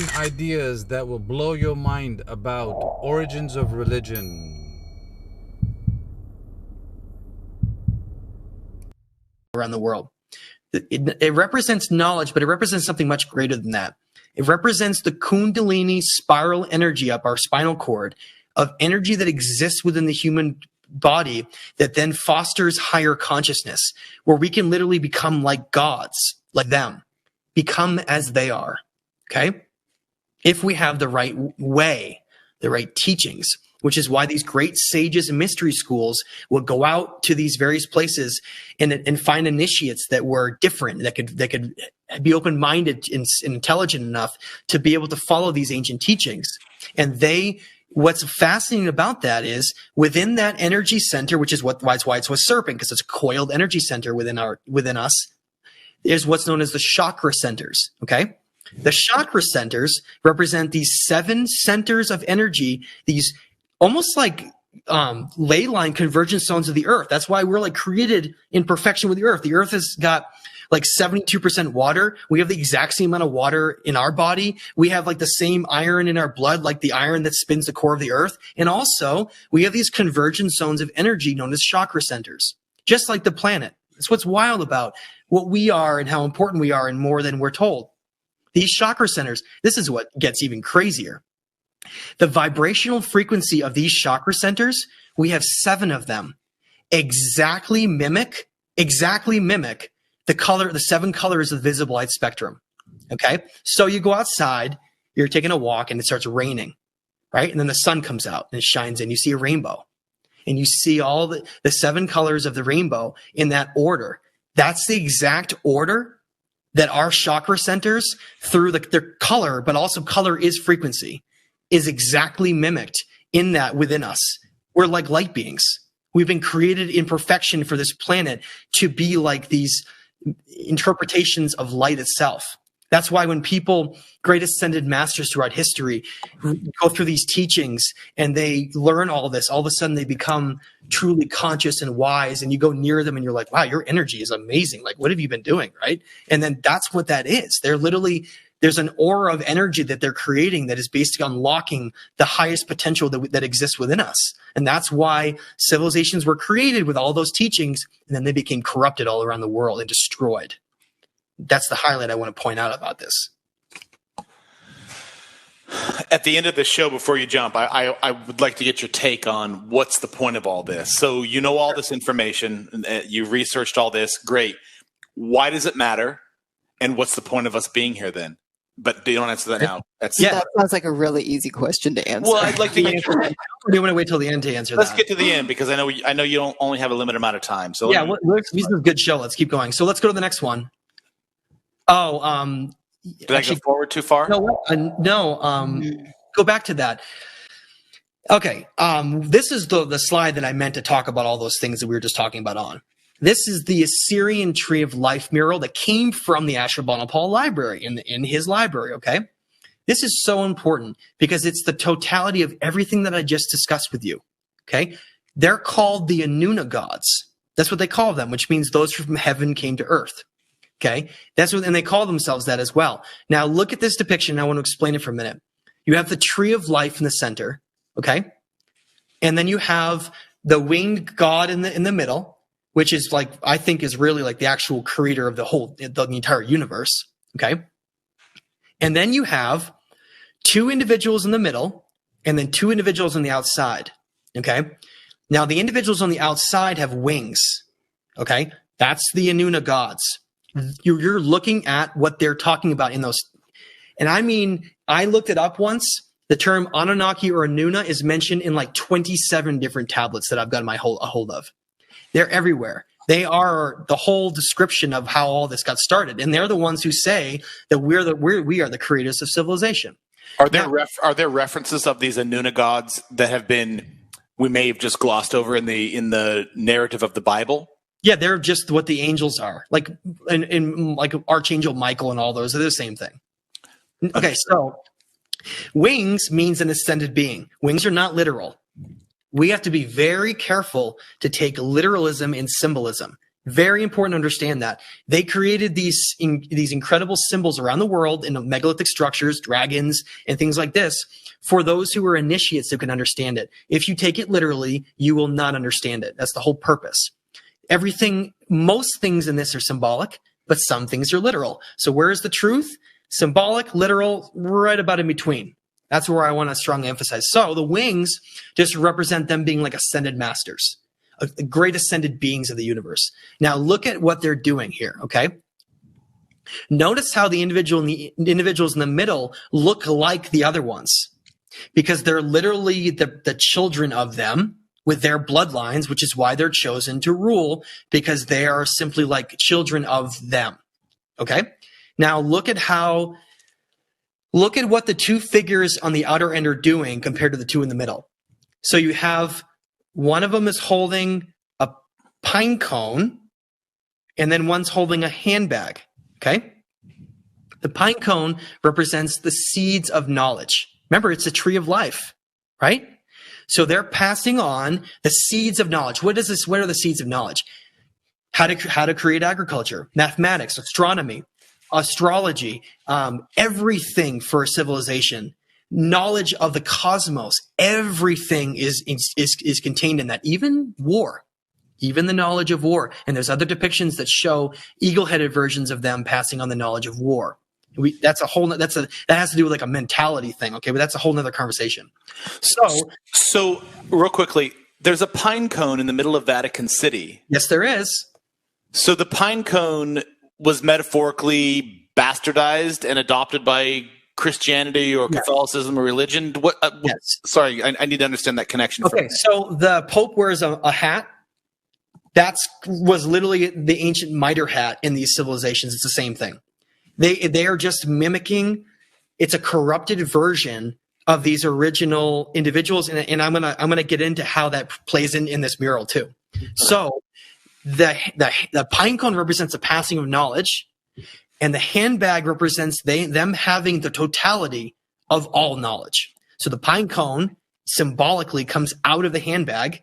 10 ideas that will blow your mind about origins of religion. Around the world. It represents knowledge, but it represents something much greater than that. It represents the Kundalini spiral energy up our spinal cord of energy that exists within the human body that then fosters higher consciousness, where we can literally become like gods, like them, become as they are. Okay? If we have the right way, the right teachings, which is why these great sages and mystery schools will go out to these various places and find initiates that were different, that could be open-minded and intelligent enough to be able to follow these ancient teachings. And what's fascinating about that is within that energy center, which is why it's a serpent, because it's a coiled energy center within us, is what's known as the chakra centers. Okay. The chakra centers represent these 7 centers of energy, these almost like ley line convergence zones of the earth. That's why we're like created in perfection with the earth. The earth has got like 72% water. We have the exact same amount of water in our body. We have like the same iron in our blood, like the iron that spins the core of the earth. And also we have these convergence zones of energy known as chakra centers, just like the planet. That's what's wild about what we are and how important we are, and more than we're told. These chakra centers, this is what gets even crazier. The vibrational frequency of these chakra centers, we have 7 of them, exactly mimic the 7 colors of the visible light spectrum. Okay. So you go outside, you're taking a walk and it starts raining, right? And then the sun comes out and it shines in, you see a rainbow, and you see all the 7 colors of the rainbow in that order. That's the exact order that our chakra centers, through their color, but also color is frequency, is exactly mimicked in that within us. We're like light beings. We've been created in perfection for this planet to be like these interpretations of light itself. That's why when people, great ascended masters throughout history, go through these teachings and they learn all this, all of a sudden they become truly conscious and wise, and you go near them and you're like, wow, your energy is amazing. Like, what have you been doing? Right. And then that's what that is. There's an aura of energy that they're creating that is basically unlocking the highest potential that exists within us. And that's why civilizations were created with all those teachings, and then they became corrupted all around the world and destroyed. That's the highlight I want to point out about this. At the end of the show, before you jump, I would like to get your take on what's the point of all this. So you know all this information, you researched all this, great. Why does it matter? And what's the point of us being here then? But you don't answer that now. That sounds like a really easy question to answer. Well, I'd like to get your... Do you want to wait till the end to answer Let's that? get to the end, because I know you don't only have a limited amount of time. So yeah, this is a good show. Let's keep going. So let's go to the next one. Oh, did I go forward too far? No. Go back to that. Okay. This is the slide that I meant to talk about all those things that we were just talking about on. This is the Assyrian Tree of Life mural that came from the Ashurbanipal library in his library. Okay. This is so important because it's the totality of everything that I just discussed with you. Okay. They're called the Anuna gods. That's what they call them, which means those from heaven came to earth. Okay. And they call themselves that as well. Now look at this depiction. I want to explain it for a minute. You have the tree of life in the center. Okay. And then you have the winged god in the middle, which is like, I think is really like the actual creator of the entire universe. Okay. And then you have 2 individuals in the middle and then 2 individuals on the outside. Okay. Now the individuals on the outside have wings. Okay. That's the Anuna gods. You're looking at what they're talking about in those. And I mean, I looked it up once. The term Anunnaki or Anuna is mentioned in like 27 different tablets that I've got a hold of. They're everywhere. They are the whole description of how all this got started. And they're the ones who say that we are the creators of civilization. Are there references of these Anuna gods that we may have just glossed over in the narrative of the Bible? Yeah, they're just what the angels are. Like in like Archangel Michael and all those are the same thing. Okay, so wings means an ascended being. Wings are not literal. We have to be very careful to take literalism and symbolism. Very important to understand that. They created these incredible symbols around the world in megalithic structures, dragons, and things like this for those who are initiates who can understand it. If you take it literally, you will not understand it. That's the whole purpose. Most things in this are symbolic, but some things are literal. So where is the truth? Symbolic, literal, right about in between. That's where I want to strongly emphasize. So the wings just represent them being like ascended masters, great ascended beings of the universe. Now look at what they're doing here, okay? Notice how the individuals in the middle look like the other ones because they're literally the children of them with their bloodlines, which is why they're chosen to rule because they are simply like children of them, okay? Now look at what the two figures on the outer end are doing compared to the two in the middle. So you have one of them is holding a pine cone and then one's holding a handbag, okay? The pine cone represents the seeds of knowledge. Remember, it's a tree of life, right? So they're passing on the seeds of knowledge. What are the seeds of knowledge? How to create agriculture, mathematics, astronomy, astrology, everything for a civilization, knowledge of the cosmos, everything is contained in that, even war, even the knowledge of war. And there's other depictions that show eagle-headed versions of them passing on the knowledge of war. That has to do with like a mentality thing. Okay. But that's a whole nother conversation. So real quickly, there's a pine cone in the middle of Vatican City. Yes, there is. So the pine cone was metaphorically bastardized and adopted by Christianity or Catholicism or religion. Yes. Sorry, I need to understand that connection. Okay. So the Pope wears a hat. Was literally the ancient mitre hat in these civilizations. It's the same thing. They are just mimicking. It's a corrupted version of these original individuals, and I'm gonna get into how that plays in this mural too. So the pine cone represents the passing of knowledge, and the handbag represents them having the totality of all knowledge. So the pine cone symbolically comes out of the handbag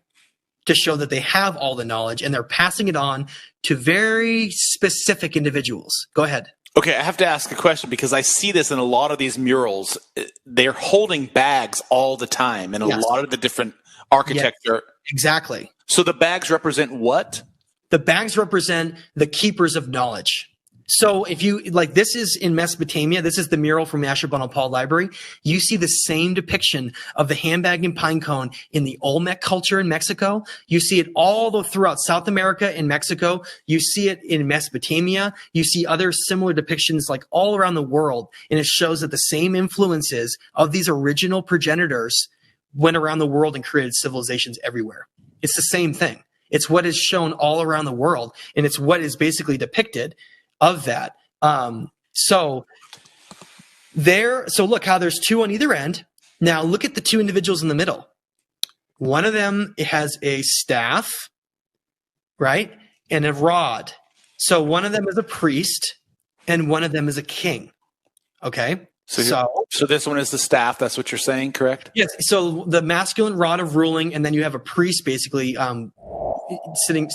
to show that they have all the knowledge, and they're passing it on to very specific individuals. Go ahead. Okay, I have to ask a question because I see this in a lot of these murals. They're holding bags all the time in a lot of the different architecture. Yes, exactly. So the bags represent what? The bags represent the keepers of knowledge. So if you like, this is in Mesopotamia. This is the mural from Ashurbanipal Library. You see the same depiction of the handbag and pine cone in the Olmec culture in Mexico. You see it all throughout South America and Mexico. You see it in Mesopotamia. You see other similar depictions like all around the world. And it shows that the same influences of these original progenitors went around the world and created civilizations everywhere. It's the same thing. It's what is shown all around the world. And it's what is basically depicted of that. So look how there's two on either end. Now look at the two individuals in the middle. One of them has a staff, right? And a rod. So one of them is a priest and one of them is a king. Okay. So this one is the staff. That's what you're saying, correct? Yes. So the masculine rod of ruling, and then you have a priest basically, sitting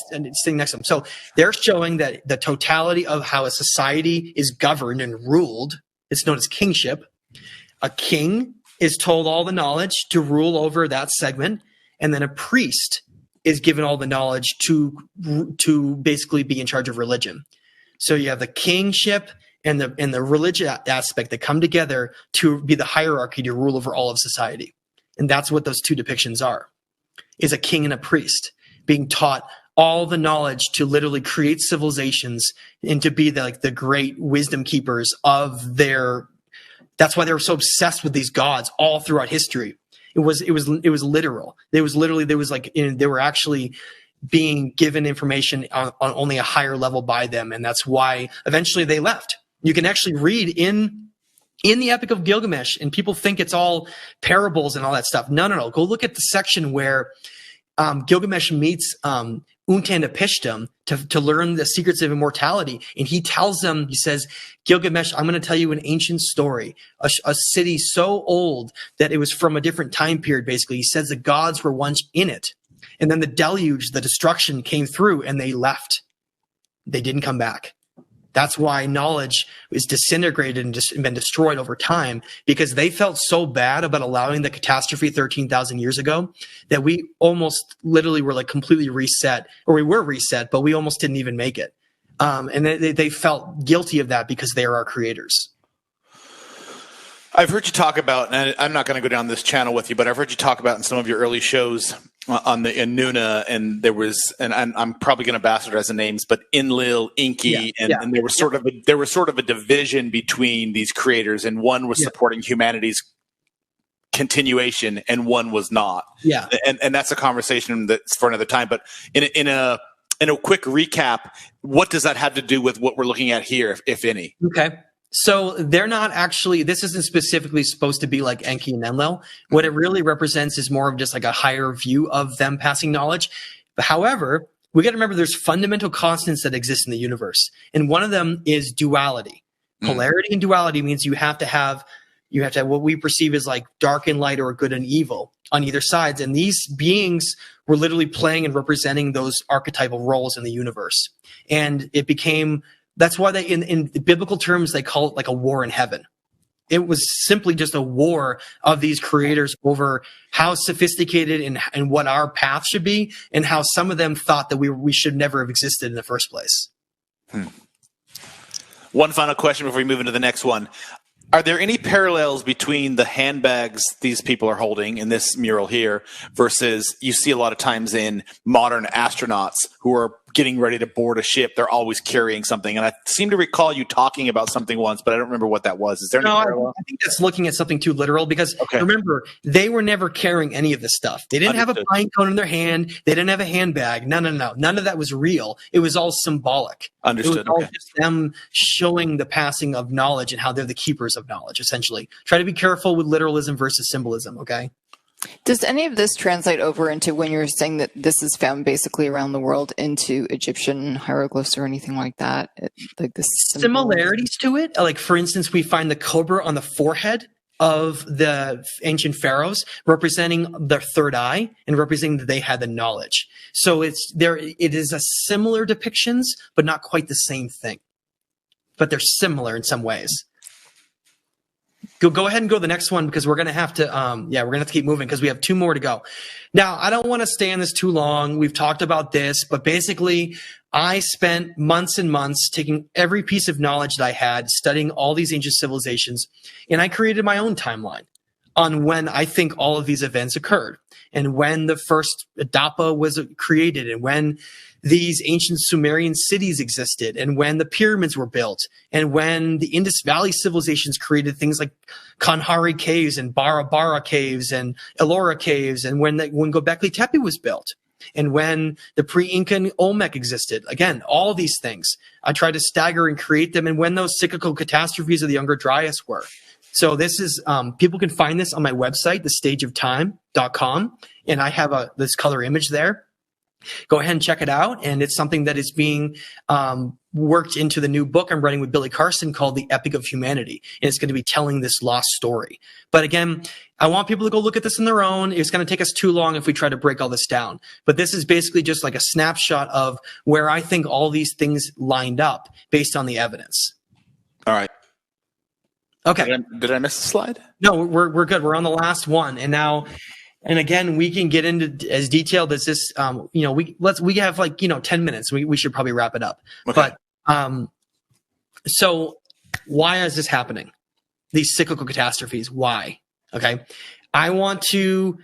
next to them. So they're showing that the totality of how a society is governed and ruled, it's known as kingship. A king is told all the knowledge to rule over that segment, and then a priest is given all the knowledge to basically be in charge of religion. So you have the kingship and the religious aspect that come together to be the hierarchy to rule over all of society. And that's what those two depictions are, is a king and a priest being taught all the knowledge to literally create civilizations and to be the great wisdom keepers of their. That's why they were so obsessed with these gods all throughout history. It was literal. They were actually being given information on only a higher level by them, and that's why eventually they left. You can actually read in the Epic of Gilgamesh, and people think it's all parables and all that stuff. No. Go look at the section where Gilgamesh meets Utnapishtim to learn the secrets of immortality. And he tells them, he says, Gilgamesh, I'm going to tell you an ancient story, a city so old that it was from a different time period, basically. He says the gods were once in it. And then the deluge, the destruction came through and they left. They didn't come back. That's why knowledge is disintegrated and just been destroyed over time, because they felt so bad about allowing the catastrophe 13,000 years ago that we almost literally were like completely reset, or we were reset, but we almost didn't even make it. And they felt guilty of that because they are our creators. I've heard you talk about, and I'm not going to go down this channel with you, but I've heard you talk about in some of your early shows on the Inuna, and there was, and I'm probably going to bastardize the names, but Enlil, Inky, and there was sort of a division between these creators, and one was supporting humanity's continuation, and one was not. Yeah, and that's a conversation that's for another time. But in a quick recap, what does that have to do with what we're looking at here, if any? Okay. So they're not actually, this isn't specifically supposed to be like Enki and Enlil. What it really represents is more of just like a higher view of them passing knowledge. But however, we got to remember there's fundamental constants that exist in the universe. And one of them is duality. Polarity and duality means you have to have what we perceive as like dark and light, or good and evil on either sides. And these beings were literally playing and representing those archetypal roles in the universe. And it became, that's why they, in biblical terms, they call it like a war in heaven. It was simply just a war of these creators over how sophisticated and what our path should be, and how some of them thought that we should never have existed in the first place. One final question before we move into the next one. Are there any parallels between the handbags these people are holding in this mural here versus you see a lot of times in modern astronauts who are getting ready to board a ship? They're always carrying something. And I seem to recall you talking about something once, but I don't remember what that was. Is there any parallel? I think that's looking at something too literal, because remember, they were never carrying any of this stuff. They didn't have a pine cone in their hand. They didn't have a handbag. No. None of that was real. It was all symbolic. Understood. It was all just them showing the passing of knowledge and how they're the keepers of knowledge, essentially. Try to be careful with literalism versus symbolism, okay? Does any of this translate over into, when you're saying that this is found basically around the world, into Egyptian hieroglyphs or anything like that? Like the similarities to it? Like, for instance, we find the cobra on the forehead of the ancient pharaohs, representing their third eye and representing that they had the knowledge. So it is a similar depictions, but not quite the same thing. But they're similar in some ways. Go ahead and go to the next one, because we're going to have to, we're going to have to keep moving because we have 2 more to go. Now, I don't want to stay on this too long. We've talked about this, but basically I spent months and months taking every piece of knowledge that I had, studying all these ancient civilizations, and I created my own timeline on when I think all of these events occurred, and when the first Adapa was created, and when these ancient Sumerian cities existed, and when the pyramids were built, and when the Indus Valley civilizations created things like Kanhari caves and Bara Bara caves and Ellora caves, and when Göbekli Tepe was built, and when the pre-Incan Olmec existed. Again, all these things, I tried to stagger and create them, and when those cyclical catastrophes of the Younger Dryas were. So this is, people can find this on my website, thestageoftime.com, and I have this color image there. Go ahead and check it out. And it's something that is being worked into the new book I'm writing with Billy Carson called The Epic of Humanity. And it's going to be telling this lost story. But again, I want people to go look at this on their own. It's going to take us too long if we try to break all this down. But this is basically just like a snapshot of where I think all these things lined up based on the evidence. All right. Okay. Did I miss the slide? No, we're good. We're on the last one. And now, and again, we can get into as detailed as this, we have 10 minutes. We should probably wrap it up. Okay. But, so why is this happening? These cyclical catastrophes, why? Okay. I want to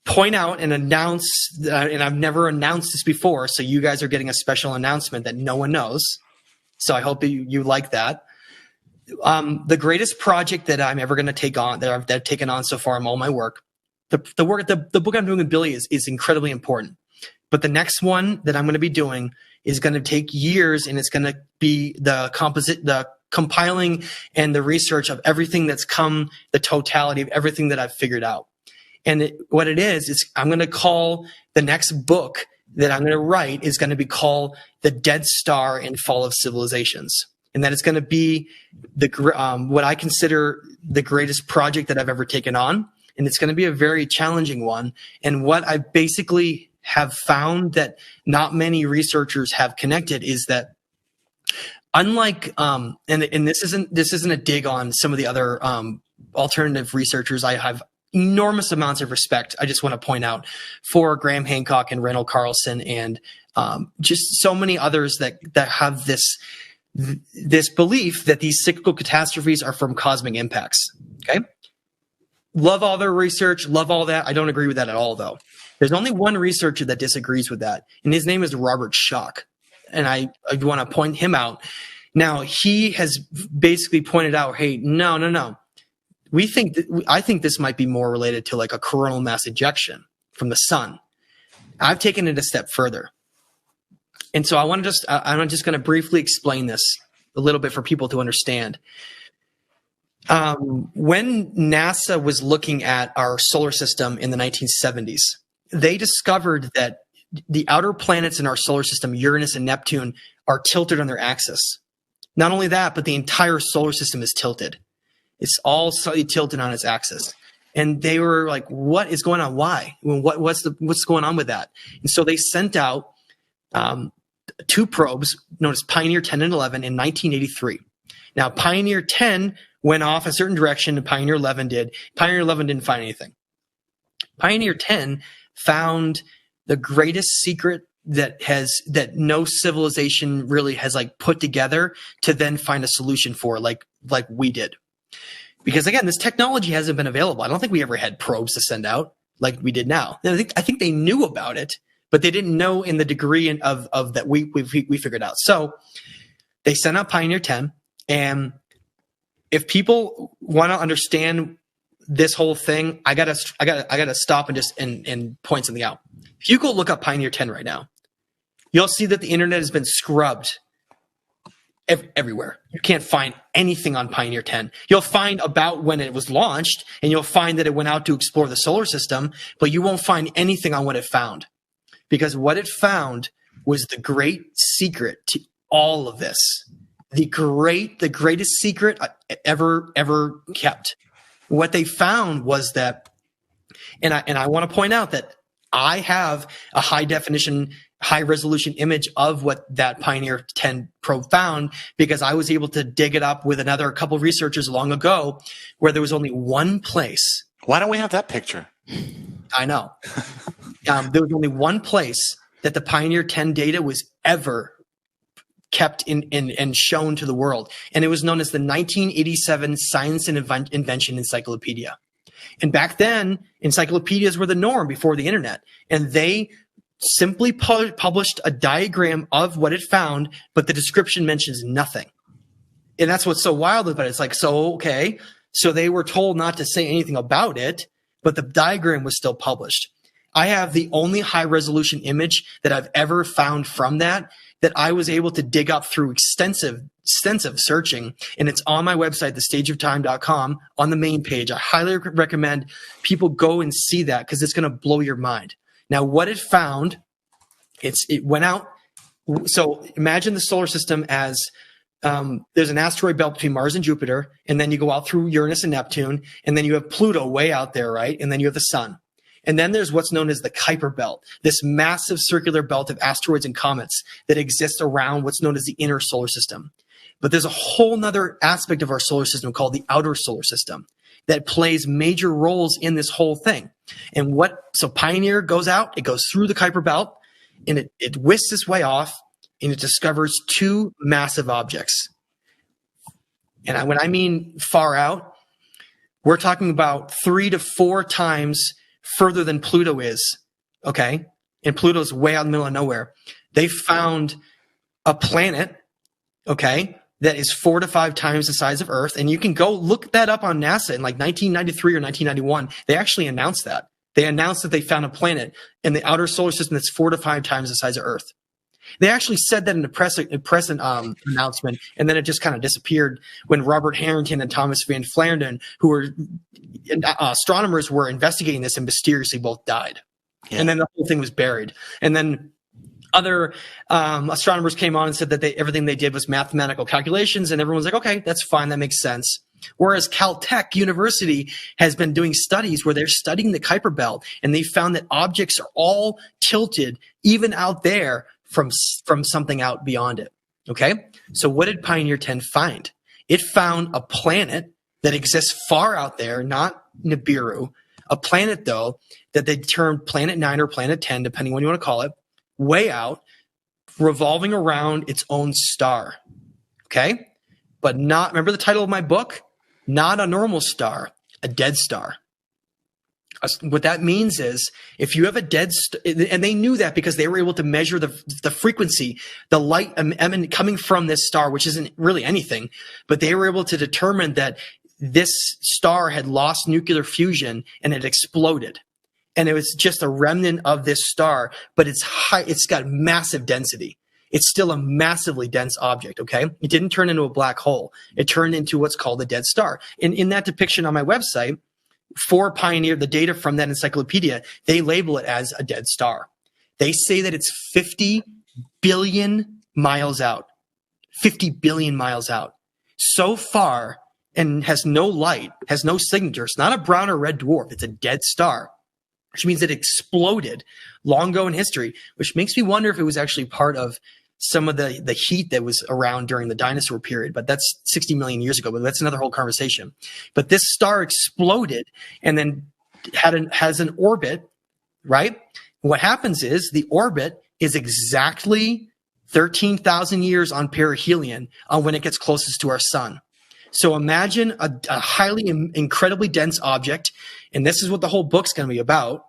point out and announce, and I've never announced this before, so you guys are getting a special announcement that no one knows. So I hope you like that. The greatest project that I'm ever going to take on, that I've taken on so far in all my work, the book I'm doing with Billy is incredibly important. But the next one that I'm going to be doing is going to take years, and it's going to be the compiling and the research of everything that's come, the totality of everything that I've figured out. And what it is I'm going to call the next book that I'm going to write is going to be called The Dead Star and Fall of Civilizations. And that it's going to be what I consider the greatest project that I've ever taken on. And it's going to be a very challenging one. And what I basically have found that not many researchers have connected is that Unlike, and this isn't a dig on some of the other alternative researchers. I have enormous amounts of respect. I just want to point out for Graham Hancock and Randall Carlson and just so many others that have this belief that these cyclical catastrophes are from cosmic impacts. Okay. Love all their research. Love all that. I don't agree with that at all, though. There's only one researcher that disagrees with that, and his name is Robert Schoch. And I want to point him out. Now, he has basically pointed out, hey, no. I think this might be more related to like a coronal mass ejection from the sun. I've taken it a step further. And so I'm just going to briefly explain this a little bit for people to understand. When NASA was looking at our solar system in the 1970s, they discovered that the outer planets in our solar system, Uranus and Neptune, are tilted on their axis. Not only that, but the entire solar system is tilted. It's all slightly tilted on its axis. And they were like, what is going on? Why? What's going on with that? And so they sent out two probes known as Pioneer 10 and 11 in 1983. Now, Pioneer 10 went off a certain direction and Pioneer 11 did. Pioneer 11 didn't find anything. Pioneer 10 found the greatest secret that no civilization really has like put together to then find a solution for like we did. Because again, this technology hasn't been available. I don't think we ever had probes to send out like we did now. And I think they knew about it, but they didn't know in the degree of that we figured out. So they sent out Pioneer 10, and if people want to understand this whole thing, I gotta stop and just and point something out. If you go look up Pioneer 10 right now, you'll see that the internet has been scrubbed everywhere. You can't find anything on Pioneer 10. You'll find about when it was launched, and you'll find that it went out to explore the solar system, but you won't find anything on what it found. Because what it found was the great secret to all of this. The greatest secret ever kept. What they found was that, and I want to point out that I have a high definition, high resolution image of what that Pioneer 10 probe found, because I was able to dig it up with another couple of researchers long ago where there was only one place. Why don't we have that picture? I know. There was only one place that the Pioneer 10 data was ever kept in and shown to the world. And it was known as the 1987 Science and Invention Encyclopedia. And back then, encyclopedias were the norm before the internet. And they simply published a diagram of what it found, but the description mentions nothing. And that's what's so wild about it. It's like, so, okay. So they were told not to say anything about it, but the diagram was still published. I have the only high resolution image that I've ever found from that I was able to dig up through extensive searching. And it's on my website, thestageoftime.com, on the main page. I highly recommend people go and see that, because it's going to blow your mind. Now, what it found, it went out. So imagine the solar system as there's an asteroid belt between Mars and Jupiter, and then you go out through Uranus and Neptune, and then you have Pluto way out there, right? And then you have the sun. And then there's what's known as the Kuiper Belt, this massive circular belt of asteroids and comets that exists around what's known as the inner solar system. But there's a whole nother aspect of our solar system called the outer solar system that plays major roles in this whole thing. And so Pioneer goes out, it goes through the Kuiper Belt, and it whisks its way off, and it discovers two massive objects. And when I mean far out, we're talking about 3 to 4 times further than Pluto is, okay? And Pluto's way out in the middle of nowhere. They found a planet, okay, that is 4 to 5 times the size of Earth. And you can go look that up on NASA in like 1993 or 1991. They actually announced that. They announced that they found a planet in the outer solar system that's 4 to 5 times the size of Earth. They actually said that in a press announcement, and then it just kind of disappeared when Robert Harrington and Thomas Van Flandern, who were astronomers, were investigating this, and mysteriously both died. Yeah. And then the whole thing was buried. And then other astronomers came on and said that everything they did was mathematical calculations, and everyone's like, okay, that's fine, that makes sense. Whereas Caltech University has been doing studies where they're studying the Kuiper Belt, and they found that objects are all tilted, even out there, from something out beyond it. Okay. So what did Pioneer 10 find? It found a planet that exists far out there, not Nibiru, a planet though that they termed Planet 9 or Planet 10, depending on what you want to call it, way out, revolving around its own star. Okay. But not, remember the title of my book? Not a normal star, a dead star. What that means is if you have a dead and they knew that because they were able to measure the frequency, the light coming from this star, which isn't really anything, but they were able to determine that this star had lost nuclear fusion and it exploded. And it was just a remnant of this star, but it's got massive density. It's still a massively dense object, okay? It didn't turn into a black hole. It turned into what's called a dead star. And in that depiction on my website, for Pioneer, the data from that encyclopedia, they label it as a dead star. They say that it's 50 billion miles out. 50 billion miles out. So far, and has no light, has no signature. It's not a brown or red dwarf. It's a dead star, which means it exploded long ago in history, which makes me wonder if it was actually part of some of the heat that was around during the dinosaur period, but that's 60 million years ago, but that's another whole conversation. But this star exploded and then has an orbit, right? What happens is the orbit is exactly 13,000 years on perihelion when it gets closest to our sun. So imagine a highly, incredibly dense object, and this is what the whole book's going to be about.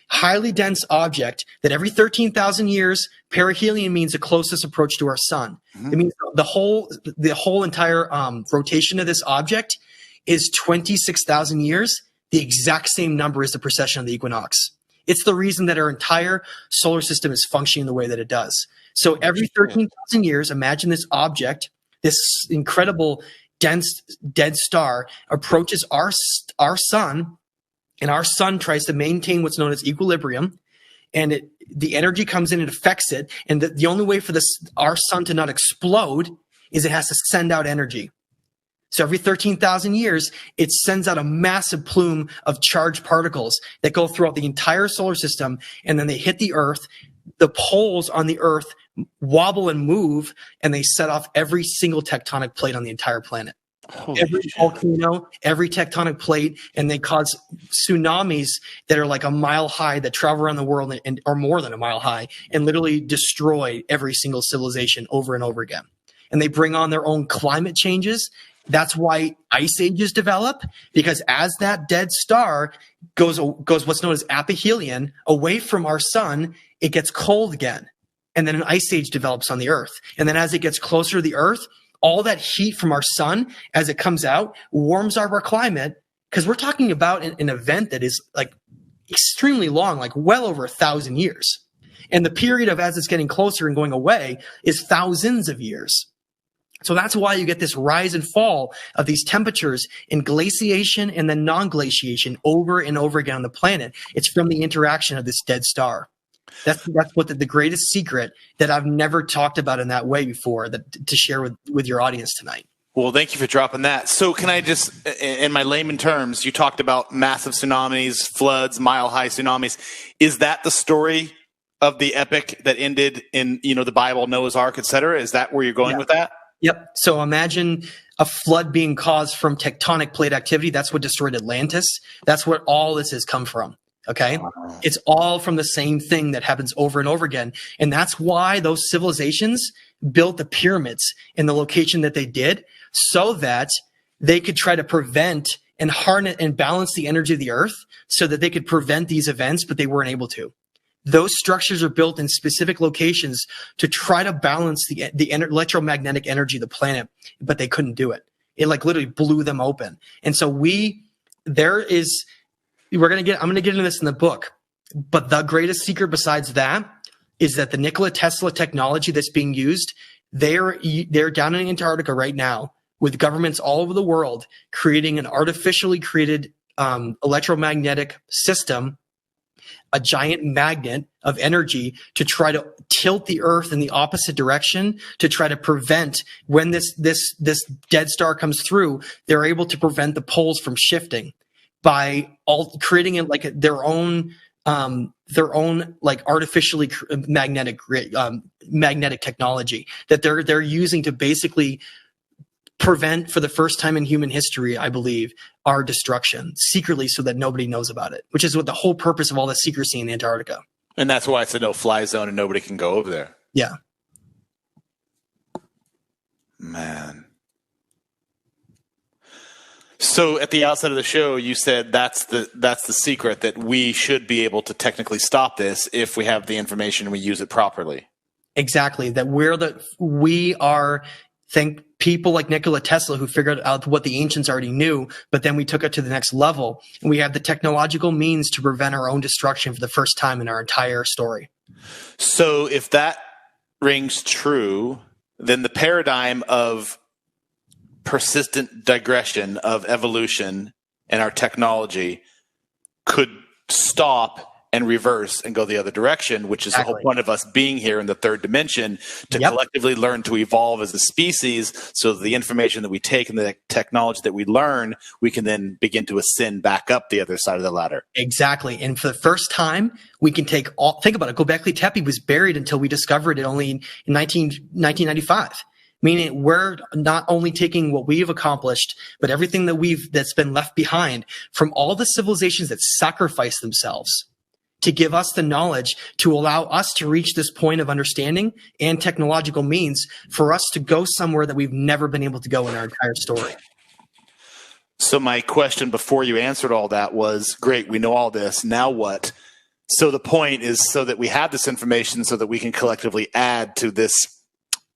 Highly dense object that every 13,000 years, perihelion means the closest approach to our sun. It means the whole entire rotation of this object is 26,000 years, the exact same number as the precession of the equinox. It's the reason that our entire solar system is functioning the way that it does. So every 13,000 years, imagine this object, this incredible dense dead star approaches our sun, and our sun tries to maintain what's known as equilibrium, and the energy comes in and affects it. And the only way for our sun to not explode is it has to send out energy. So every 13,000 years, it sends out a massive plume of charged particles that go throughout the entire solar system, and then they hit the Earth. The poles on the Earth wobble and move, and they set off every single tectonic plate on the entire planet. Every volcano, every tectonic plate, and they cause tsunamis that are like a mile high that travel around the world and are more than a mile high and literally destroy every single civilization over and over again. And they bring on their own climate changes. That's why ice ages develop, because as that dead star goes what's known as aphelion away from our sun, it gets cold again. And then an ice age develops on the Earth. And then as it gets closer to the Earth, all that heat from our sun, as it comes out, warms our climate, because we're talking about an event that is like extremely long, like well over 1,000 years. And the period of as it's getting closer and going away is thousands of years. So that's why you get this rise and fall of these temperatures in glaciation and then non-glaciation over and over again on the planet. It's from the interaction of this dead star. That's what the greatest secret that I've never talked about in that way before to share with your audience tonight. Well, thank you for dropping that. So can I just, in my layman terms, you talked about massive tsunamis, floods, mile-high tsunamis. Is that the story of the epic that ended in, the Bible, Noah's Ark, et cetera? Is that where you're going with that? Yep. So imagine a flood being caused from tectonic plate activity. That's what destroyed Atlantis. That's where all this has come from. Okay. Wow. It's all from the same thing that happens over and over again. And that's why those civilizations built the pyramids in the location that they did, so that they could try to prevent and harness and balance the energy of the Earth so that they could prevent these events, but they weren't able to. Those structures are built in specific locations to try to balance the electromagnetic energy of the planet, but they couldn't do it. It like literally blew them open. And so I'm going to get into this in the book, but the greatest secret besides that is that the Nikola Tesla technology that's being used, they're down in Antarctica right now with governments all over the world creating an artificially created electromagnetic system, a giant magnet of energy to try to tilt the Earth in the opposite direction to try to prevent when this dead star comes through, they're able to prevent the poles from shifting by creating it like their own their own like artificially magnetic technology that they're using to basically prevent, for the first time in human history, I believe, our destruction secretly, so that nobody knows about it, which is what the whole purpose of all the secrecy in Antarctica. And that's why it's a no-fly zone and nobody can go over there. Yeah. Man. So at the outset of the show, you said that's the secret, that we should be able to technically stop this if we have the information and we use it properly. Exactly. That think people like Nikola Tesla who figured out what the ancients already knew, but then we took it to the next level, and we have the technological means to prevent our own destruction for the first time in our entire story. So if that rings true, then the paradigm of persistent digression of evolution and our technology could stop and reverse and go the other direction, which is the whole point of us being here in the third dimension, to collectively learn to evolve as a species, so that the information that we take and the technology that we learn, we can then begin to ascend back up the other side of the ladder. Exactly. And for the first time, we can take think about it. Göbekli Tepe was buried until we discovered it only in 1995. Meaning we're not only taking what we've accomplished, but everything that's been left behind from all the civilizations that sacrificed themselves to give us the knowledge to allow us to reach this point of understanding and technological means for us to go somewhere that we've never been able to go in our entire story. So my question before you answered all that was, great, we know all this, now what? So the point is, so that we have this information so that we can collectively add to this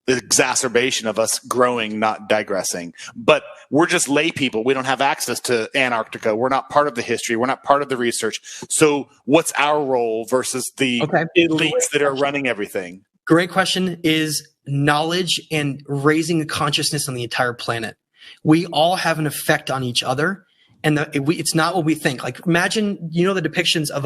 exacerbation of us growing, not digressing. But we're just lay people. We don't have access to Antarctica. We're not part of the history. We're not part of the research. So what's our role versus the elites that are running everything? Great question. Is knowledge and raising the consciousness on the entire planet. We all have an effect on each other, and it's not what we think. Like, imagine, the depictions of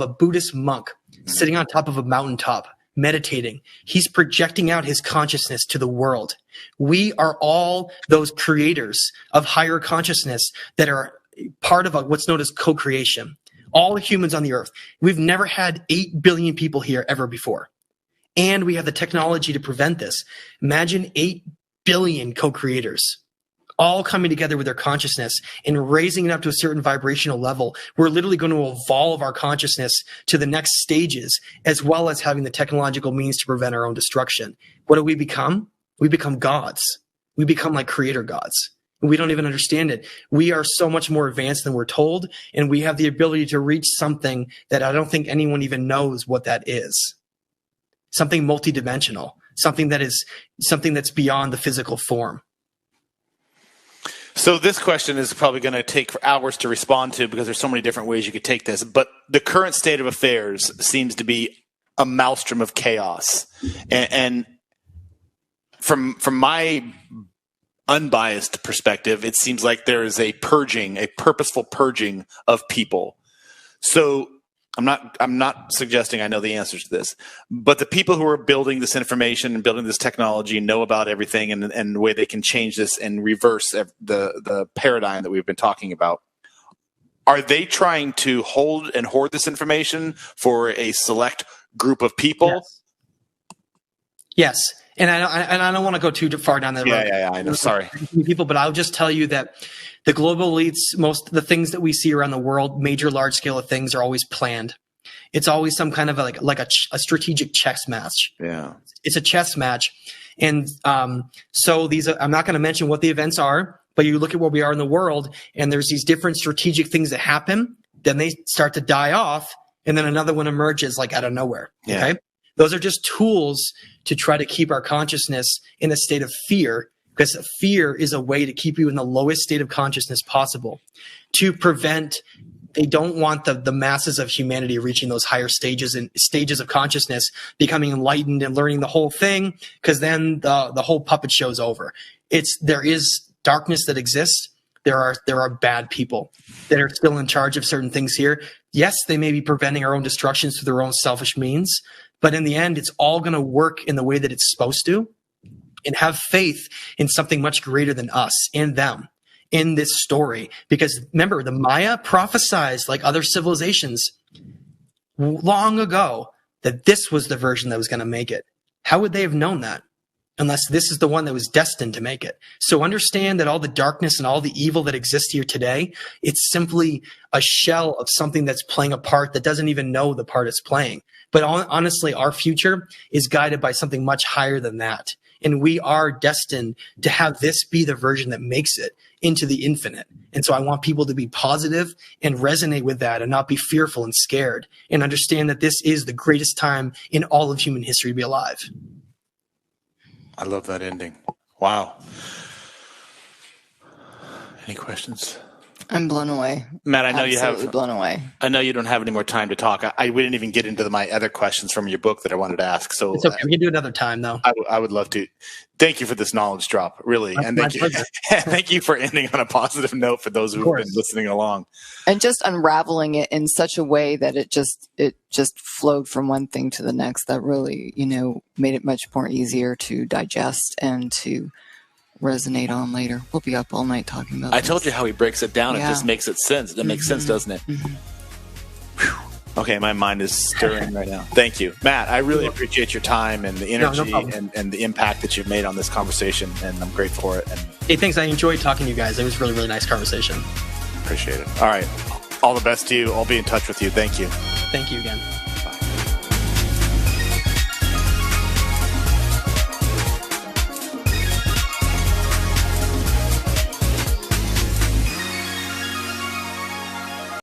a Buddhist monk sitting on top of a mountaintop, meditating. He's projecting out his consciousness to the world. We are all those creators of higher consciousness that are part of what's known as co-creation. All humans on the earth. We've never had 8 billion people here ever before. And we have the technology to prevent this. Imagine 8 billion co-creators all coming together with their consciousness and raising it up to a certain vibrational level. We're literally going to evolve our consciousness to the next stages, as well as having the technological means to prevent our own destruction. What do we become? We become gods. We become like creator gods. We don't even understand it. We are so much more advanced than we're told, and we have the ability to reach something that I don't think anyone even knows what that is. Something multidimensional, something that's beyond the physical form. So this question is probably going to take hours to respond to, because there's so many different ways you could take this. But the current state of affairs seems to be a maelstrom of chaos. And from my unbiased perspective, it seems like there is a purposeful purging of people. So I'm not suggesting I know the answers to this, but the people who are building this information and building this technology know about everything and the way they can change this and reverse the paradigm that we've been talking about. Are they trying to hold and hoard this information for a select group of people? Yes. And I don't want to go too far down that road. Yeah, I know. Sorry. People, but I'll just tell you that the global elites, most of the things that we see around the world, major, large scale of things, are always planned. It's always some kind of like a strategic chess match. Yeah, it's a chess match, and so these. I'm not going to mention what the events are, but you look at where we are in the world, and there's these different strategic things that happen. Then they start to die off, and then another one emerges like out of nowhere. Yeah. Okay, those are just tools to try to keep our consciousness in a state of fear. Because fear is a way to keep you in the lowest state of consciousness possible, to prevent. They don't want the masses of humanity reaching those higher stages of consciousness, becoming enlightened and learning the whole thing, because then the whole puppet show's over. There is darkness that exists. There are bad people that are still in charge of certain things here. Yes, they may be preventing our own destructions through their own selfish means, but in the end, it's all going to work in the way that it's supposed to. And have faith in something much greater than us and them in this story. Because remember, the Maya prophesized, like other civilizations, long ago that this was the version that was going to make it. How would they have known that? Unless this is the one that was destined to make it. So understand that all the darkness and all the evil that exists here today, it's simply a shell of something that's playing a part that doesn't even know the part it's playing. But honestly, our future is guided by something much higher than that. And we are destined to have this be the version that makes it into the infinite. And so I want people to be positive and resonate with that and not be fearful and scared and understand that this is the greatest time in all of human history to be alive. I love that ending. Wow. Any questions? I'm blown away. Matt, I know Absolutely blown away. I know you don't have any more time to talk. We didn't even get into my other questions from your book that I wanted to ask. So it's okay. We can do another time, though. I would love to. Thank you for this knowledge drop, really, and thank you. Thank you for ending on a positive note for those who have been listening along, and just unraveling it in such a way that it just flowed from one thing to the next. That really, made it much more easier to digest and to resonate on later. We'll be up all night talking about this. Told you how he breaks it down. Yeah. It just makes it sense. It makes sense, doesn't it? Okay, my mind is stirring right now. Thank you, Matt. I really appreciate your time and the energy and the impact that you've made on this conversation, and I'm grateful for it. And hey, thanks. I enjoyed talking to you guys. It was a really, really nice conversation. Appreciate it. All right. All the best to you. I'll be in touch with you. Thank you. Thank you again.